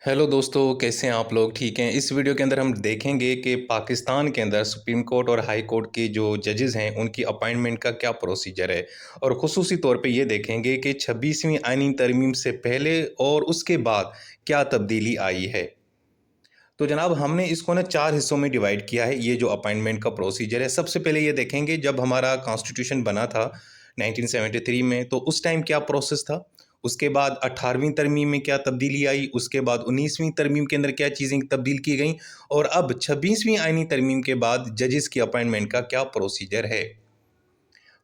Hello दोस्तों, कैसे हैं आप लोग? ठीक हैं। इस वीडियो के अंदर हम देखेंगे कि पाकिस्तान के अंदर सुप्रीम कोर्ट और हाई कोर्ट के जो जजेस हैं उनकी अपॉइंटमेंट का क्या प्रोसीजर है। और ख़ुसूसी तौर पे ये देखेंगे कि 26वीं आईनी तरमीम से पहले और उसके बाद क्या तब्दीली आई है। तो जनाब, हमने इसको ना 4 हिस्सों में डिवाइड किया है, ये जो अपॉइंटमेंट का प्रोसीजर है। सबसे पहले ये देखेंगे जब हमारा कॉन्स्टिट्यूशन बना था 1973 में, तो उस टाइम क्या प्रोसेस था। उसके बाद 18वीं तरमीम में क्या तब्दीली आई, उसके बाद 19वीं तरमीम के अंदर क्या चीज़ें तब्दील की गईं, और अब 26वीं आईनी तरमीम के बाद जजेस की अपॉइंटमेंट का क्या प्रोसीजर है।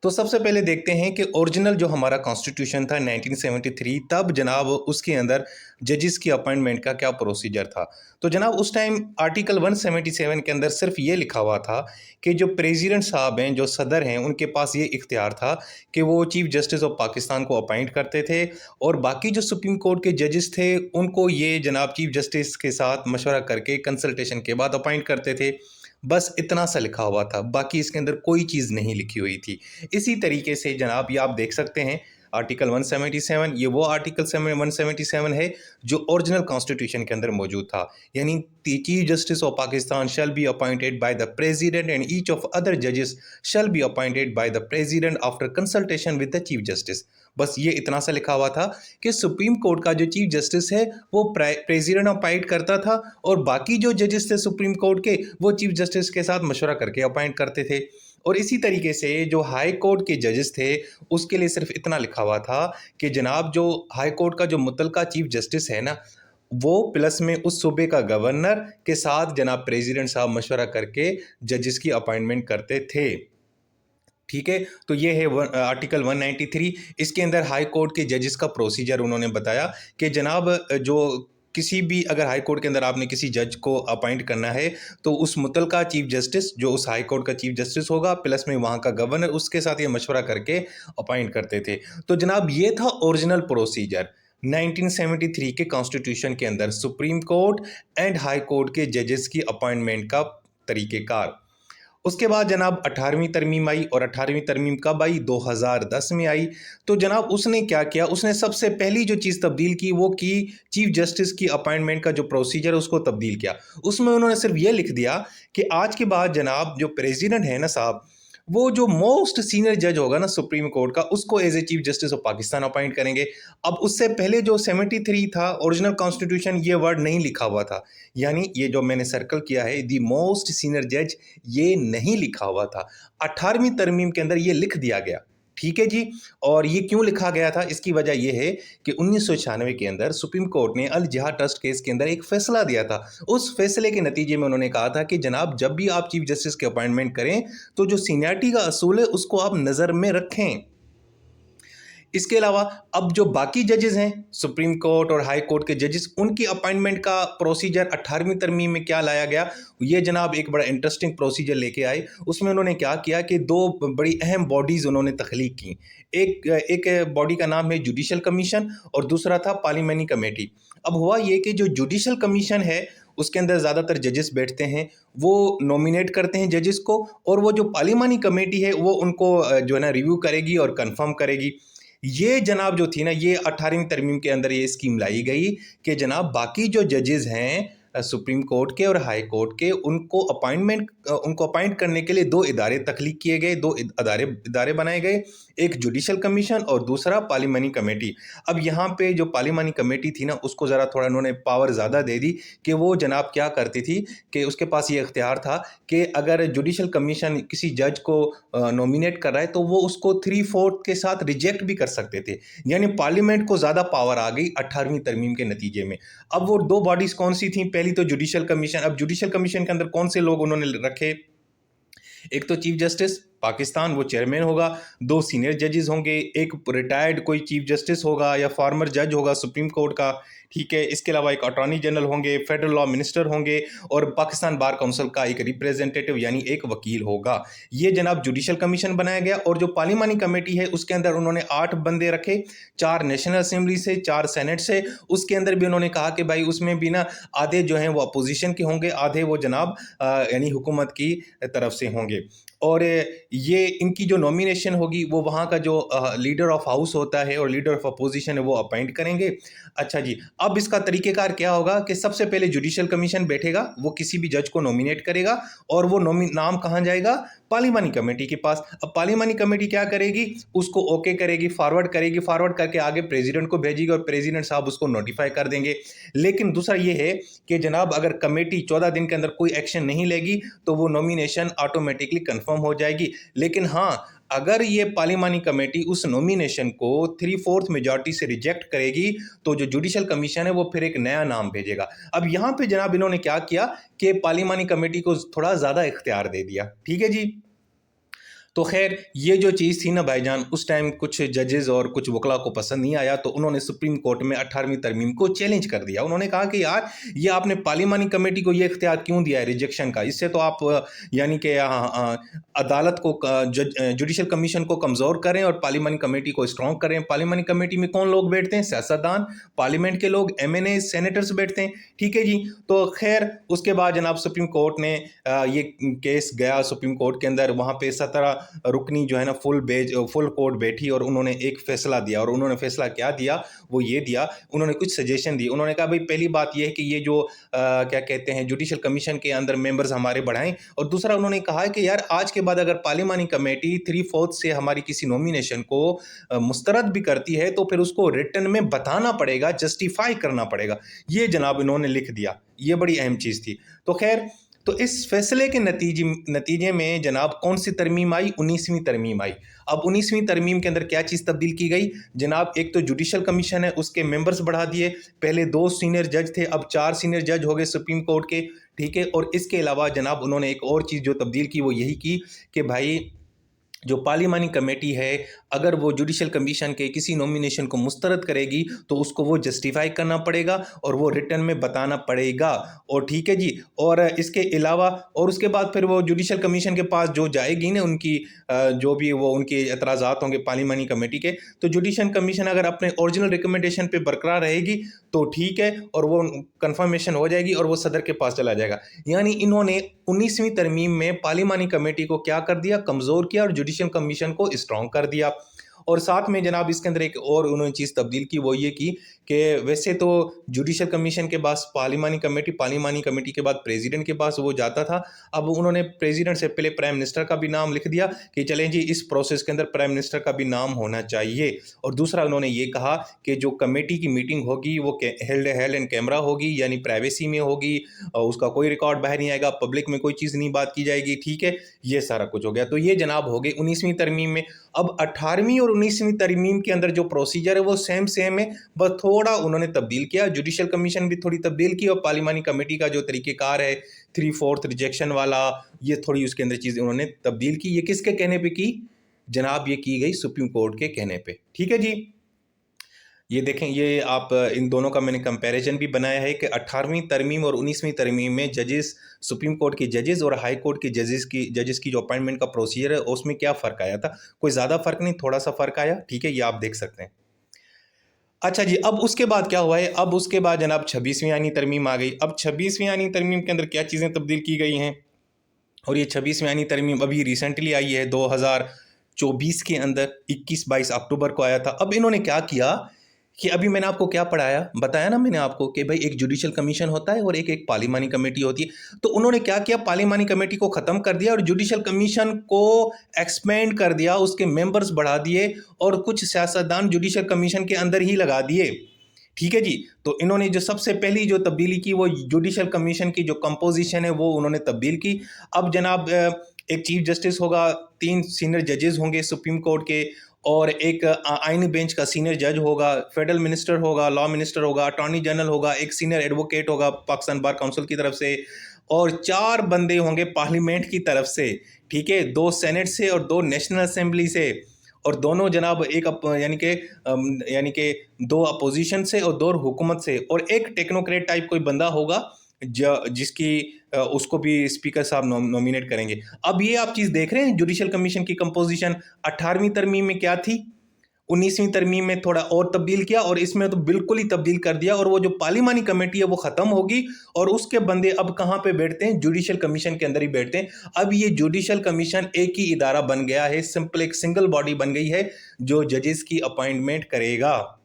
तो सबसे पहले देखते हैं कि ओरिजिनल जो हमारा कॉन्स्टिट्यूशन था 1973, तब जनाब उसके अंदर जजेस की अपॉइंटमेंट का क्या प्रोसीजर था। तो जनाब उस टाइम आर्टिकल 177 के अंदर सिर्फ ये लिखा हुआ था कि जो प्रेसिडेंट साहब हैं, जो सदर हैं, उनके पास ये इख्तियार था कि वो चीफ जस्टिस ऑफ पाकिस्तान को अपॉइंट करते थे, और बाकी जो सुप्रीम कोर्ट के जजेस थे उनको ये जनाब चीफ जस्टिस के साथ मशवरा करके कंसल्टेशन के बाद अपॉइंट करते थे। बस इतना सा लिखा हुआ था, बाकी इसके अंदर कोई चीज़ नहीं लिखी हुई थी। इसी तरीके से जनाब ये आप देख सकते हैं आर्टिकल 177, ये वो आर्टिकल 177 है जो ओरिजिनल कॉन्स्टिट्यूशन के अंदर मौजूद था। यानी chief justice of Pakistan shall be appointed by the president and each of other जजेस shall be appointed by the president after consultation with the chief justice. बस ये इतना सा लिखा हुआ था कि सुप्रीम कोर्ट का जो चीफ जस्टिस है वो प्रेसिडेंट अपॉइंट करता था, और बाकी जो जजेस थे सुप्रीम कोर्ट के वो चीफ जस्टिस के साथ मशवरा करके अपॉइंट करते थे। और इसी तरीके से जो हाई कोर्ट के जजेस थे उसके लिए सिर्फ इतना लिखा हुआ था कि जनाब जो हाई कोर्ट का जो मुतलका चीफ जस्टिस है ना, वो प्लस में उस सूबे का गवर्नर के साथ जनाब प्रेसिडेंट साहब मशवरा करके जजेस की अपॉइंटमेंट करते थे। ठीक है, तो ये है आर्टिकल 193। इसके अंदर हाई कोर्ट के जजेस का प्रोसीजर उन्होंने बताया कि जनाब जो किसी भी अगर हाई कोर्ट के अंदर आपने किसी जज को अपॉइंट करना है तो उस मुतलका चीफ जस्टिस जो उस हाई कोर्ट का चीफ जस्टिस होगा प्लस में वहाँ का गवर्नर, उसके साथ ये मशवरा करके अपॉइंट करते थे। तो जनाब ये था ओरिजिनल प्रोसीजर 1973 के कॉन्स्टिट्यूशन के अंदर supreme court and high court के जजेस की अपॉइंटमेंट का तरीक़ेकार। उसके बाद जनाब 18वीं तरमीम आई, और 18वीं तरमीम कब आई? 2010 में आई। तो जनाब उसने क्या किया, उसने सबसे पहली जो चीज़ तब्दील की वो की चीफ जस्टिस की अपॉइंटमेंट का जो प्रोसीजर है उसको तब्दील किया। उसमें उन्होंने सिर्फ ये लिख दिया कि आज के बाद जनाब जो प्रेसिडेंट है ना साहब, वो जो मोस्ट सीनियर जज होगा ना सुप्रीम कोर्ट का, उसको as a chief justice of Pakistan appoint करेंगे। अब उससे पहले जो 73 था ओरिजिनल कॉन्स्टिट्यूशन, ये वर्ड नहीं लिखा हुआ था। यानी ये जो मैंने सर्कल किया है दी मोस्ट सीनियर जज, ये नहीं लिखा हुआ था। 18वीं तरमीम के अंदर ये लिख दिया गया। ठीक है जी। और ये क्यों लिखा गया था, इसकी वजह यह है कि 1996 के अंदर सुप्रीम कोर्ट ने अल जिहाद ट्रस्ट केस के अंदर एक फैसला दिया था। उस फैसले के नतीजे में उन्होंने कहा था कि जनाब जब भी आप चीफ जस्टिस की अपॉइंटमेंट करें तो जो सीनियरिटी का असूल है उसको आप नज़र में रखें। इसके अलावा अब जो बाकी जजेस हैं सुप्रीम कोर्ट और हाई कोर्ट के जजेस, उनकी अपॉइंटमेंट का प्रोसीजर 18वीं तरमीम में क्या लाया गया, ये जनाब एक बड़ा इंटरेस्टिंग प्रोसीजर लेके आए। उसमें उन्होंने क्या किया कि दो बड़ी अहम बॉडीज़ उन्होंने तख्लीक की। एक बॉडी का नाम है जुडिशल कमीशन और दूसरा था पार्लियामेंट्री कमेटी। अब हुआ ये कि जो जुडिशल कमीशन है उसके अंदर ज़्यादातर जजेस बैठते हैं, वो नॉमिनेट करते हैं जजेस को, और वो जो पार्लियामेंट्री कमेटी है वो उनको जो है ना रिव्यू करेगी और कंफर्म करेगी। ये जनाब जो थी ना, ये 18वीं तरमीम के अंदर ये स्कीम लाई गई कि जनाब बाकी जो जजेस हैं सुप्रीम कोर्ट के और हाई कोर्ट के, उनको अपॉइंट करने के लिए दो इदारे तख्लीक किए गए, दो इदारे बनाए गए, एक जुडिशल कमीशन और दूसरा पार्लियामेंट्री कमेटी। अब यहाँ पे जो पार्लियामेंट्री कमेटी थी ना, उसको ज़रा थोड़ा उन्होंने पावर ज़्यादा दे दी कि वो जनाब क्या करती थी कि उसके पास ये इख्तियार था कि अगर जुडिशल कमीशन किसी जज को नॉमिनेट कर रहा है तो वो उसको 3/4 के साथ रिजेक्ट भी कर सकते थे। यानी पार्लियामेंट को ज़्यादा पावर आ गई 18वीं तरमीम के नतीजे में। अब वो दो बॉडीज़ कौन सी थी? पहली तो जुडिशल कमीशन। अब जुडिशल कमीशन के अंदर कौन से लोग उन्होंने रखे? एक तो चीफ जस्टिस पाकिस्तान, वो चेयरमैन होगा, दो सीनियर जजेस होंगे, एक रिटायर्ड कोई चीफ जस्टिस होगा या फॉर्मर जज होगा सुप्रीम कोर्ट का। ठीक है, इसके अलावा एक अटॉर्नी जनरल होंगे, फेडरल लॉ मिनिस्टर होंगे, और पाकिस्तान बार काउंसिल का एक रिप्रेजेंटेटिव यानी एक वकील होगा। ये जनाब जुडिशल कमीशन बनाया गया। और जो पार्लियामेंट्री कमेटी है उसके अंदर उन्होंने 8 बंदे रखे, 4 नेशनल असेंबली से, 4 सेनेट से। उसके अंदर भी उन्होंने कहा कि भाई उसमें भी ना आधे जो हैं वो अपोजिशन के होंगे, आधे वो जनाब यानी हुकूमत की तरफ से होंगे। और ये इनकी जो नॉमिनेशन होगी वो वहाँ का जो लीडर ऑफ हाउस होता है और लीडर ऑफ अपोजिशन है वो अपॉइंट करेंगे। अच्छा जी, अब इसका तरीक़ेकार क्या होगा कि सबसे पहले जुडिशियल कमीशन बैठेगा, वो किसी भी जज को नॉमिनेट करेगा और वो नाम कहाँ जाएगा? पार्लिमानी कमेटी के पास। अब पार्लिमानी कमेटी क्या करेगी? उसको ओके करेगी, फॉरवर्ड करके आगे प्रेसिडेंट को भेजेगी और प्रेसिडेंट साहब उसको नोटिफाई कर देंगे। लेकिन दूसरा ये है कि जनाब अगर कमेटी 14 दिन के अंदर कोई एक्शन नहीं लेगी तो वो नॉमिनेशन ऑटोमेटिकली कंफर्म हो जाएगी। लेकिन हाँ, अगर ये पार्लिमानी कमेटी उस नॉमिनेशन को 3/4 मेजॉरिटी से रिजेक्ट करेगी तो जो जुडिशियल कमीशन है वो फिर एक नया नाम भेजेगा। अब यहाँ पे जनाब इन्होंने क्या किया कि पार्लिमानी कमेटी को थोड़ा ज़्यादा इख्तियार दे दिया। ठीक है जी। तो खैर ये जो चीज़ थी ना भाईजान, उस टाइम कुछ जजेस और कुछ वकला को पसंद नहीं आया, तो उन्होंने सुप्रीम कोर्ट में 18वीं तरमीम को चैलेंज कर दिया। उन्होंने कहा कि यार ये आपने पार्लिमानी कमेटी को ये इख्तियार क्यों दिया है रिजेक्शन का? इससे तो आप यानी कि अदालत को जुडिशल कमीशन को कमज़ोर करें और पार्लिमानी कमेटी को स्ट्रॉन्ग करें। पार्लिमानी कमेटी में कौन लोग बैठते हैं? सियासतदान, पार्लियामेंट के लोग, MNA, सेनेटर्स बैठते हैं। ठीक है जी। तो खैर उसके बाद जनाब सुप्रीम कोर्ट ने ये केस गया सुप्रीम कोर्ट के अंदर, वहाँ पे 17 रुकनी जो है ना फुल कोर्ट बैठी और उन्होंने एक फैसला दिया। और उन्होंने फैसला क्या दिया? वो ये दिया, उन्होंने कुछ सजेशन दिए। उन्होंने कहा भाई पहली बात ये है कि ये जो क्या कहते हैं जुडिशियल कमीशन के अंदर मेंबर्स हमारे बढ़ाएं। और दूसरा उन्होंने कहा कि यार आज के बाद अगर पार्लिमानी कमेटी 3/4 से हमारी किसी नॉमिनेशन को मुस्तरद भी करती है तो फिर उसको रिटर्न में बताना पड़ेगा, जस्टिफाई करना पड़ेगा। ये जनाब इन्होंने लिख दिया। ये बड़ी अहम चीज़ थी। तो खैर तो इस फैसले के नतीजे में जनाब कौन सी तरमीम आई? 19वीं तरमीम आई। अब 19वीं तरमीम के अंदर क्या चीज़ तब्दील की गई जनाब? एक तो जुडिशियल कमीशन है उसके मेंबर्स बढ़ा दिए। पहले 2 सीनियर जज थे, अब 4 सीनियर जज हो गए सुप्रीम कोर्ट के। ठीक है। और इसके अलावा जनाब उन्होंने एक और चीज़ जो तब्दील की वो यही की कि भाई जो पार्लिमानी कमेटी है अगर वो जुडिशियल कमीशन के किसी नॉमिनेशन को मुस्तरद करेगी तो उसको वो जस्टिफाई करना पड़ेगा और वो रिटर्न में बताना पड़ेगा। और ठीक है जी। और इसके अलावा और उसके बाद फिर वो जुडिशियल कमीशन के पास जो जाएगी ना उनकी जो भी वो उनके एतराज़ात होंगे पार्लिमानी कमेटी के, तो जुडिशियल कमीशन अगर अपने ओरिजिनल रिकमेंडेशन पे बरकरार रहेगी तो ठीक है और वो कंफर्मेशन हो जाएगी और वो सदर के पास चला जाएगा। यानी इन्होंने 19वीं तरमीम में पार्लिमानी कमेटी को क्या कर दिया? कमज़ोर किया और जुडिशियल कमीशन को स्ट्रॉन्ग कर दिया। और साथ में जनाब इसके अंदर एक और उन्होंने चीज़ तब्दील की, वो ये की कि वैसे तो जुडिशियल कमीशन के पास पार्लिमानी कमेटी के बाद प्रेसिडेंट के पास वो जाता था। अब उन्होंने प्रेसिडेंट से पहले प्राइम मिनिस्टर का भी नाम लिख दिया कि चलें जी इस प्रोसेस के अंदर प्राइम मिनिस्टर का भी नाम होना चाहिए। और दूसरा उन्होंने ये कहा कि जो कमेटी की मीटिंग होगी वो हेल्ड इन कैमरा होगी, यानी प्राइवेसी में होगी, उसका कोई रिकॉर्ड बाहर नहीं आएगा, पब्लिक में कोई चीज़ नहीं बात की जाएगी। ठीक है। ये सारा कुछ हो गया। तो ये जनाब हो गई 19वीं तरमीम में। अब 18वीं और 19वीं तरमीम के अंदर जो प्रोसीजर है वो सेम है, बस थोड़ा उन्होंने तब्दील किया। जुडिशियल कमीशन भी थोड़ी तब्दील की और पार्लिमानी कमेटी का जो तरीक़ेकार है 3/4 रिजेक्शन वाला, ये थोड़ी उसके अंदर चीज़ें उन्होंने तब्दील की। ये किसके कहने पे की जनाब? ये की गई सुप्रीम कोर्ट के कहने पे। ठीक है जी। ये देखें, ये आप इन दोनों का मैंने कंपैरिजन भी बनाया है कि 18वीं तरमीम और 19वीं तरमीम में जजेस, सुप्रीम कोर्ट के जजेस और हाई कोर्ट के जजेस की जो अपॉइंटमेंट का प्रोसीजर है उसमें क्या फ़र्क आया था। कोई ज़्यादा फ़र्क नहीं, थोड़ा सा फ़र्क आया। ठीक है, ये आप देख सकते हैं। अच्छा जी, अब उसके बाद क्या हुआ है? अब उसके बाद जनाब 26वीं आईनी तरमीम आ गई। अब 26वीं आईनी तरमीम के अंदर क्या चीज़ें तब्दील की गई हैं? और ये 26वीं आईनी तरमीम अभी रिसेंटली आई है 2024 के अंदर, 21-22 अक्टूबर को आया था। अब इन्होंने क्या किया कि अभी मैंने आपको क्या पढ़ाया, बताया ना मैंने आपको कि भाई एक जुडिशियल कमीशन होता है और एक पार्लिमानी कमेटी होती है। तो उन्होंने क्या किया? पार्लिमानी कमेटी को ख़त्म कर दिया और जुडिशियल कमीशन को एक्सपेंड कर दिया, उसके मेंबर्स बढ़ा दिए और कुछ सियासतदान जुडिशियल कमीशन के अंदर ही लगा दिए। ठीक है जी। तो इन्होंने जो सबसे पहली जो तब्दीली की वो जुडिशियल कमीशन की जो कंपोजिशन है वो उन्होंने तब्दील की। अब जनाब एक चीफ जस्टिस होगा, 3 सीनियर जजेस होंगे सुप्रीम कोर्ट के और एक आईनी बेंच का सीनियर जज होगा, फेडरल मिनिस्टर होगा, लॉ मिनिस्टर होगा, अटॉर्नी जनरल होगा, एक सीनियर एडवोकेट होगा पाकिस्तान बार काउंसिल की तरफ से और 4 बंदे होंगे पार्लियामेंट की तरफ से। ठीक है, 2 सेनेट से और 2 नेशनल असेंबली से और दोनों जनाब एक यानी कि 2 अपोजिशन से और 2 हुकूमत से और एक टेक्नोक्रेट टाइप कोई बंदा होगा जिसकी उसको भी स्पीकर साहब नॉमिनेट करेंगे। अब ये आप चीज़ देख रहे हैं जुडिशियल कमीशन की कंपोजिशन 18वीं तरमीम में क्या थी, 19वीं तरमीम में थोड़ा और तब्दील किया और इसमें तो बिल्कुल ही तब्दील कर दिया। और वो जो पार्लिमानी कमेटी है वो ख़त्म होगी और उसके बंदे अब कहाँ पे बैठते हैं, जुडिशल कमीशन के अंदर ही बैठते हैं। अब ये जुडिशल कमीशन एक ही इदारा बन गया है, सिंपल एक सिंगल बॉडी बन गई है जो जजेस की अपॉइंटमेंट करेगा।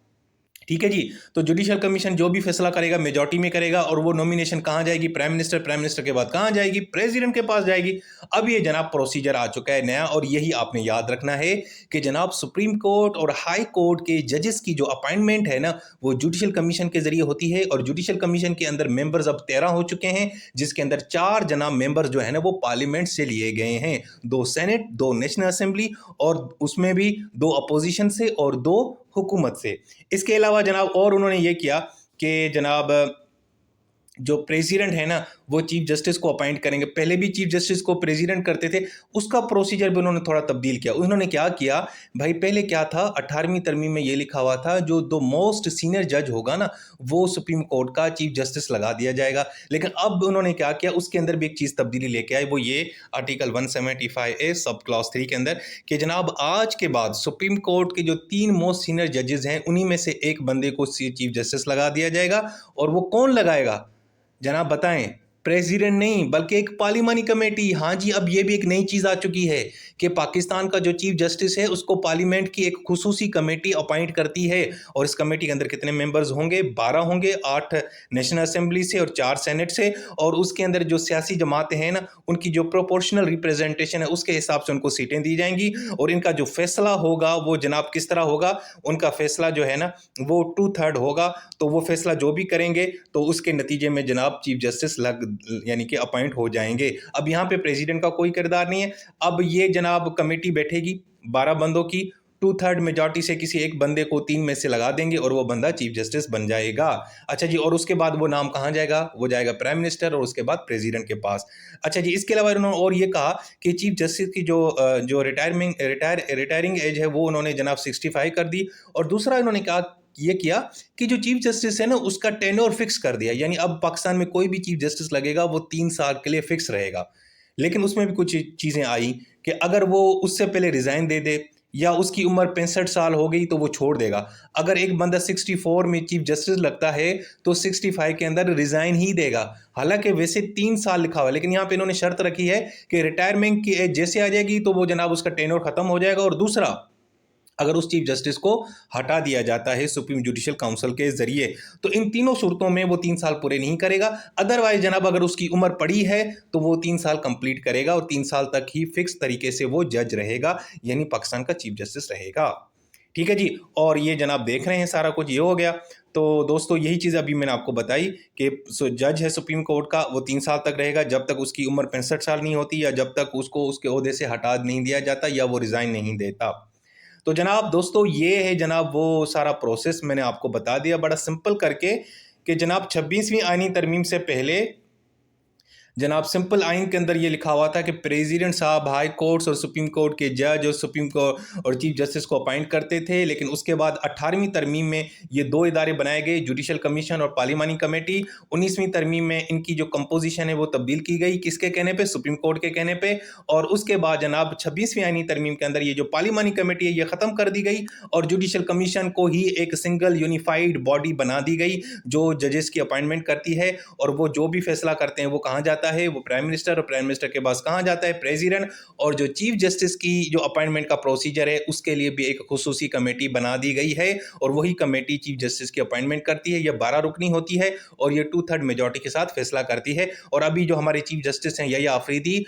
ठीक है जी। तो जुडिशल कमीशन जो भी फैसला करेगा मेजॉरिटी में करेगा और वो नॉमिनेशन कहाँ जाएगी, प्राइम मिनिस्टर के बाद कहाँ जाएगी, प्रेसिडेंट के पास जाएगी। अब ये जनाब प्रोसीजर आ चुका है नया और यही आपने याद रखना है कि जनाब सुप्रीम कोर्ट और हाई कोर्ट के जजेस की जो अपॉइंटमेंट है ना वो जुडिशल कमीशन के जरिए होती है। और जुडिशल कमीशन के अंदर मेंबर्स अब 13 हो चुके हैं, जिसके अंदर 4 जनाब मेंबर्स जो है ना वो पार्लियामेंट से लिए गए हैं, 2 सेनेट, 2 नेशनल असेंबली और उसमें भी 2 अपोजिशन से और 2 हुकूमत से। इसके अलावा जनाब और उन्होंने ये किया कि जनाब जो प्रेसिडेंट है ना वो चीफ जस्टिस को अपॉइंट करेंगे। पहले भी चीफ जस्टिस को प्रेसिडेंट करते थे, उसका प्रोसीजर भी उन्होंने थोड़ा तब्दील किया। उन्होंने क्या किया भाई, पहले क्या था 18वीं तरमीम में ये लिखा हुआ था जो दो मोस्ट सीनियर जज होगा ना वो सुप्रीम कोर्ट का चीफ जस्टिस लगा दिया जाएगा। लेकिन अब उन्होंने क्या किया, उसके अंदर भी एक चीज़ तब्दीली लेके आए, वो ये आर्टिकल 175A सब क्लॉज 3 के अंदर कि जनाब आज के बाद सुप्रीम कोर्ट के जो 3 मोस्ट सीनियर जजेस हैं उन्हीं में से एक बंदे को चीफ जस्टिस लगा दिया जाएगा। और वो कौन लगाएगा जनाब बताएं, प्रेसिडेंट नहीं बल्कि एक पार्लिमानी कमेटी। हाँ जी, अब ये भी एक नई चीज़ आ चुकी है कि पाकिस्तान का जो चीफ जस्टिस है उसको पार्लियामेंट की एक खुसूसी कमेटी अपॉइंट करती है। और इस कमेटी के अंदर कितने मेंबर्स होंगे, 12 होंगे, 8 नेशनल असेंबली से और 4 सेनेट से। और उसके अंदर जो सियासी जमातें हैं ना उनकी जो प्रोपोर्शनल रिप्रेजेंटेशन है उसके हिसाब से उनको सीटें दी जाएंगी। और इनका जो फैसला होगा वो जनाब किस तरह होगा, उनका फैसला जो है ना वो 2/3 होगा। तो वो फैसला जो भी करेंगे तो उसके नतीजे में जनाब चीफ जस्टिस यानी कि अपॉइंट हो जाएंगे। अब यहाँ पे प्रेसिडेंट का कोई किरदार नहीं है। अब ये जनाब कमेटी बैठेगी 12 बंदों की, 2/3 मेजॉरिटी से किसी एक बंदे को 3 में से लगा देंगे और वो बंदा चीफ जस्टिस बन जाएगा। अच्छा जी, और उसके बाद वो नाम कहाँ जाएगा, वो जाएगा प्राइम मिनिस्टर और उसके बाद प्रेसिडेंट के पास। अच्छा जी, इसके अलावा उन्होंने और ये कहा कि चीफ जस्टिस की जो रिटायरिंग एज है वो उन्होंने जनाब 65 कर दी। और दूसरा उन्होंने कहा ये किया कि जो चीफ जस्टिस है ना उसका टेन्योर फिक्स कर दिया, यानी अब पाकिस्तान में कोई भी चीफ जस्टिस लगेगा वो 3 साल के लिए फिक्स रहेगा। लेकिन उसमें भी कुछ चीज़ें आई कि अगर वो उससे पहले रिज़ाइन दे दे या उसकी उम्र 65 साल हो गई तो वो छोड़ देगा। अगर एक बंदा 64 में चीफ जस्टिस लगता है तो 65 के अंदर रिज़ाइन ही देगा। हालांकि वैसे 3 साल लिखा हुआ है, लेकिन यहाँ पे इन्होंने शर्त रखी है कि रिटायरमेंट की एज जैसे आ जाएगी तो वो जनाब उसका टेन्योर ख़त्म हो जाएगा। और दूसरा, अगर उस चीफ जस्टिस को हटा दिया जाता है सुप्रीम जुडिशल काउंसिल के जरिए तो इन तीनों सूरतों में वो 3 साल पूरे नहीं करेगा। अदरवाइज जनाब अगर उसकी उम्र पड़ी है तो वो 3 साल कंप्लीट करेगा और 3 साल तक ही फिक्स तरीके से वो जज रहेगा, यानी पाकिस्तान का चीफ जस्टिस रहेगा। ठीक है जी। और ये जनाब देख रहे हैं सारा कुछ ये हो गया। तो दोस्तों यही चीज़ अभी मैंने आपको बताई कि जज है सुप्रीम कोर्ट का वो 3 साल तक रहेगा जब तक उसकी उम्र 65 साल नहीं होती या जब तक उसको उसके ओहदे से हटा नहीं दिया जाता या वो रिज़ाइन नहीं देता। तो जनाब दोस्तों ये है जनाब वो सारा प्रोसेस मैंने आपको बता दिया बड़ा सिंपल करके कि जनाब 26वीं आईनी तरमीम से पहले जनाब सिंपल आइन के अंदर ये लिखा हुआ था कि प्रेसिडेंट साहब हाई कोर्ट्स और सुप्रीम कोर्ट के जज और सुप्रीम कोर्ट और चीफ जस्टिस को अपॉइंट करते थे। लेकिन उसके बाद 18वीं तरमीम में ये 2 इदारे बनाए गए, जुडिशल कमीशन और पार्लिमानी कमेटी। 19वीं तरमीम में इनकी जो कंपोजिशन है वो तब्दील की गई, किसके कहने पे, सुप्रीम कोर्ट के कहने पे। और उसके बाद जनाब 26वीं आईनी तरमीम के अंदर ये जो पार्लिमानी कमेटी है ये ख़त्म कर दी गई और जुडिशल कमीशन को ही एक सिंगल यूनिफाइड बॉडी बना दी गई जो जजेस की अपॉइंटमेंट करती है। और वो जो भी फैसला करते हैं वो कहाँ जाता है, वो प्राइम मिनिस्टर, और प्राइम मिनिस्टर के पास कहाँ जाता है, प्रेसिडेंट। और जो चीफ जस्टिस की जो अपॉइंटमेंट का प्रोसीजर है उसके लिए भी एक खुसूसी कमेटी बना दी गई है और वही कमेटी चीफ जस्टिस की अपॉइंटमेंट करती है। ये 12 रुकनी होती है और ये 2/3 मेजॉरिटी के साथ फैसला करती है। और अभी जो हमारे चीफ जस्टिस हैं यहिया आफरीदी,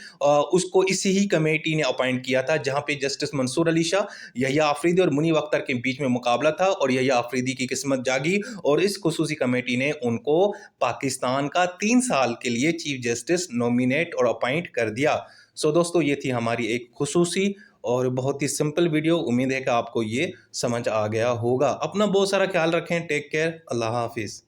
उसको इसी ही कमेटी ने अपॉइंट किया था जहाँ पे जस्टिस मंसूर अली शाह, यहिया आफरीदी और मुनीब अख्तर के बीच में मुकाबला था और यहिया आफरीदी की किस्मत जागी और इस खुसूसी कमेटी ने उनको पाकिस्तान का 3 साल के लिए चीफ जस्टिस नॉमिनेट और अपॉइंट कर दिया। सो दोस्तों ये थी हमारी एक खुसूसी और बहुत ही सिंपल वीडियो। उम्मीद है कि आपको ये समझ आ गया होगा। अपना बहुत सारा ख्याल रखें। Take care. अल्लाह हाफिज़।